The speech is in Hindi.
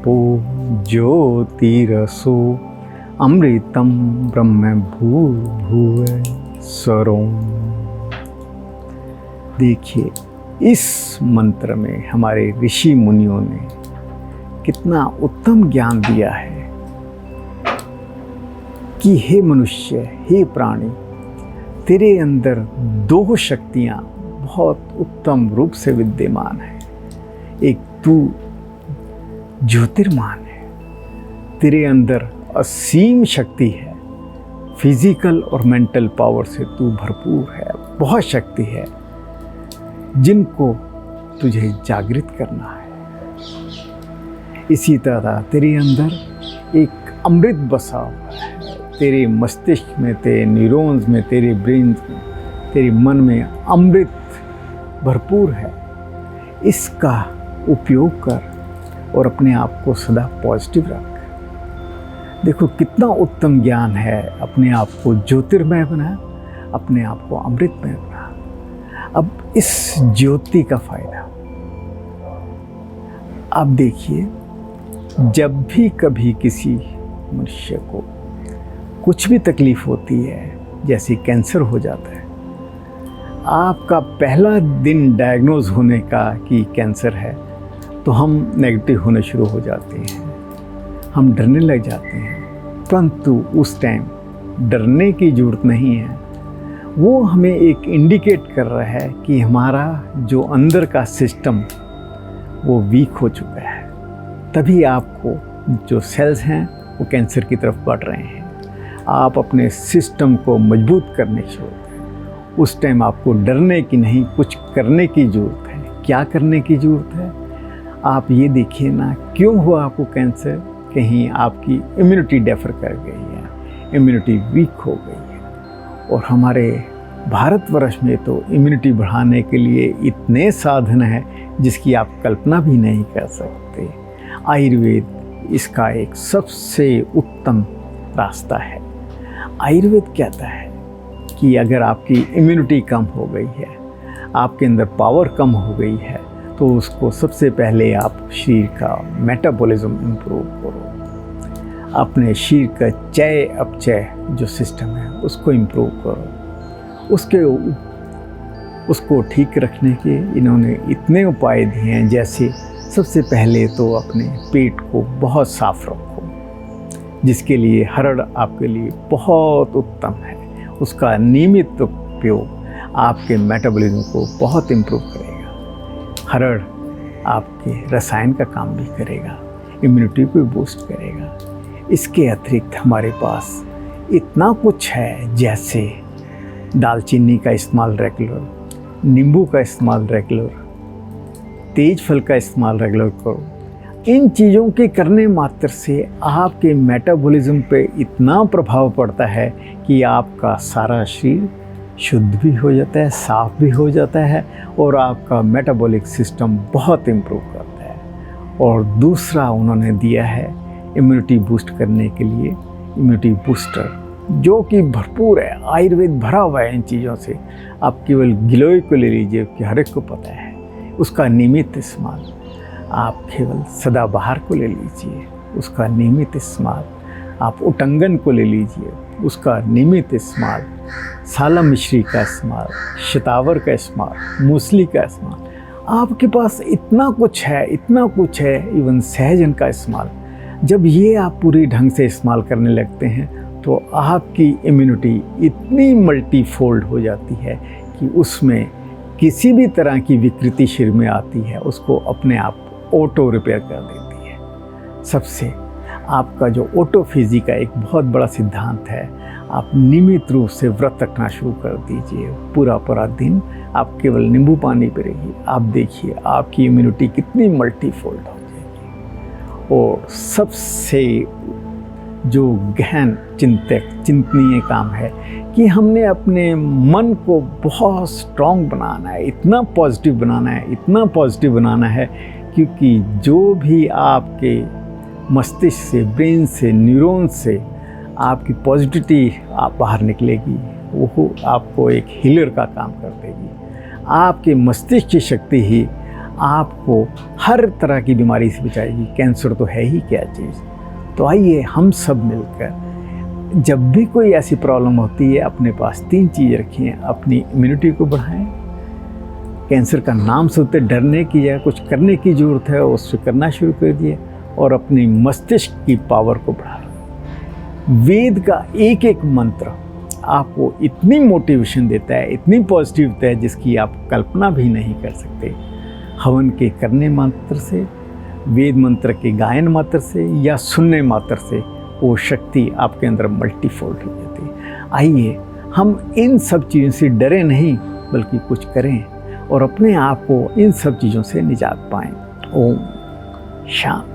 आपो ज्योतिरसो अमृतम ब्रह्म भूर्भुवः स्वरों। देखिए, इस मंत्र में हमारे ऋषि मुनियों ने कितना उत्तम ज्ञान दिया है कि हे मनुष्य, हे प्राणी, तेरे अंदर दो शक्तियाँ बहुत उत्तम रूप से विद्यमान है। एक तू ज्योतिर्मान है, तेरे अंदर असीम शक्ति है, फिजिकल और मेंटल पावर से तू भरपूर है, बहुत शक्ति है जिनको तुझे जागृत करना है। इसी तरह तेरे अंदर एक अमृत बसा हुआ है, तेरे मस्तिष्क में, तेरे न्यूरॉन्स में, तेरे ब्रेन में, तेरे मन में अमृत भरपूर है। इसका उपयोग कर और अपने आप को सदा पॉजिटिव रख। देखो कितना उत्तम ज्ञान है। अपने आप को ज्योतिर्मय बना, अपने आप को अमृतमय बना। अब इस ज्योति का फायदा आप देखिए, जब भी कभी किसी मनुष्य को कुछ भी तकलीफ होती है, जैसे कैंसर हो जाता है, आपका पहला दिन डायग्नोज होने का कि कैंसर है, तो हम नेगेटिव होने शुरू हो जाते हैं, हम डरने लग जाते हैं। परंतु उस टाइम डरने की ज़रूरत नहीं है। वो हमें एक इंडिकेट कर रहा है कि हमारा जो अंदर का सिस्टम वो वीक हो चुका है। तभी आपको जो सेल्स हैं वो कैंसर की तरफ बढ़ रहे हैं। आप अपने सिस्टम को मजबूत करने की ज़रूरत है। उस टाइम आपको डरने की नहीं, कुछ करने की ज़रूरत है। क्या करने की ज़रूरत है? आप ये देखिए ना, क्यों हुआ आपको कैंसर? कहीं आपकी इम्यूनिटी डेफर कर गई है, इम्यूनिटी वीक हो गई है। और हमारे भारतवर्ष में तो इम्यूनिटी बढ़ाने के लिए इतने साधन हैं जिसकी आप कल्पना भी नहीं कर सकते। आयुर्वेद इसका एक सबसे उत्तम रास्ता है। आयुर्वेद कहता है कि अगर आपकी इम्यूनिटी कम हो गई है, आपके अंदर पावर कम हो गई है, तो उसको सबसे पहले आप शरीर का मेटाबॉलिज्म इम्प्रूव करो। अपने शरीर का चय अपचय जो सिस्टम है उसको इम्प्रूव करो। उसको ठीक रखने के इन्होंने इतने उपाय दिए हैं। जैसे सबसे पहले तो अपने पेट को बहुत साफ रखो, जिसके लिए हरड़ आपके लिए बहुत उत्तम है। उसका नियमित उपयोग आपके मेटाबॉलिज्म को बहुत इम्प्रूव करेगा। हरड़ आपके रसायन का काम भी करेगा, इम्यूनिटी को बूस्ट करेगा। इसके अतिरिक्त हमारे पास इतना कुछ है, जैसे दालचीनी का इस्तेमाल रेगुलर, नींबू का इस्तेमाल रेगुलर, तेज फल का इस्तेमाल रेगुलर करो। इन चीज़ों के करने मात्र से आपके मेटाबॉलिज्म पे इतना प्रभाव पड़ता है कि आपका सारा शरीर शुद्ध भी हो जाता है, साफ भी हो जाता है और आपका मेटाबॉलिक सिस्टम बहुत इम्प्रूव करता है। और दूसरा उन्होंने दिया है इम्यूनिटी बूस्ट करने के लिए इम्यूनिटी बूस्टर, जो कि भरपूर है। आयुर्वेद भरा हुआ है इन चीज़ों से। आप केवल गिलोय को ले लीजिए कि हर एक को पता है, उसका नियमित इस्तेमाल। आप केवल सदाबहार को ले लीजिए, उसका नियमित इस्तेमाल। आप उटंगन को ले लीजिए, उसका नियमित इस्तेमाल। साला मिश्री का इस्तेमाल, शतावर का इस्तेमाल, मूसली का इस्तेमाल। आपके पास इतना कुछ है, इतना कुछ है। इवन सहजन का इस्तेमाल। जब ये आप पूरी ढंग से इस्तेमाल करने लगते हैं तो आपकी इम्यूनिटी इतनी मल्टीफोल्ड हो जाती है कि उसमें किसी भी तरह की विकृति शरीर में आती है, उसको अपने आप ऑटो रिपेयर कर देती है। सबसे आपका जो ऑटोफेजी का एक बहुत बड़ा सिद्धांत है, आप नियमित रूप से व्रत रखना शुरू कर दीजिए। पूरा दिन आप केवल नींबू पानी पे रहिए। आप देखिए आपकी इम्यूनिटी कितनी मल्टीफोल्ड हो जाएगी। और सबसे जो गहन चिंतनीय काम है कि हमने अपने मन को बहुत स्ट्रॉन्ग बनाना है, इतना पॉजिटिव बनाना है, इतना पॉजिटिव बनाना है, क्योंकि जो भी आपके मस्तिष्क से, ब्रेन से, न्यूरॉन से आपकी पॉजिटिविटी आप बाहर निकलेगी, वो आपको एक हीलर का काम कर देगी। आपके मस्तिष्क की शक्ति ही आपको हर तरह की बीमारी से बचाएगी। कैंसर तो है ही क्या चीज़। तो आइए हम सब मिलकर जब भी कोई ऐसी प्रॉब्लम होती है, अपने पास 3 चीज़ रखिए। अपनी इम्यूनिटी को बढ़ाएं, कैंसर का नाम सुनते डरने की या कुछ करने की ज़रूरत है उससे करना शुरू कर दिए, और अपनी मस्तिष्क की पावर को बढ़ाएं। वेद का एक एक मंत्र आपको इतनी मोटिवेशन देता है, इतनी पॉजिटिविटी है जिसकी आप कल्पना भी नहीं कर सकते। हवन के करने मात्र से, वेद मंत्र के गायन मात्र से या सुनने मात्र से वो शक्ति आपके अंदर मल्टीफोल्ड हो जाती है। आइए हम इन सब चीज़ों से डरे नहीं, बल्कि कुछ करें और अपने आप को इन सब चीज़ों से निजात पाएं। ओम शांति।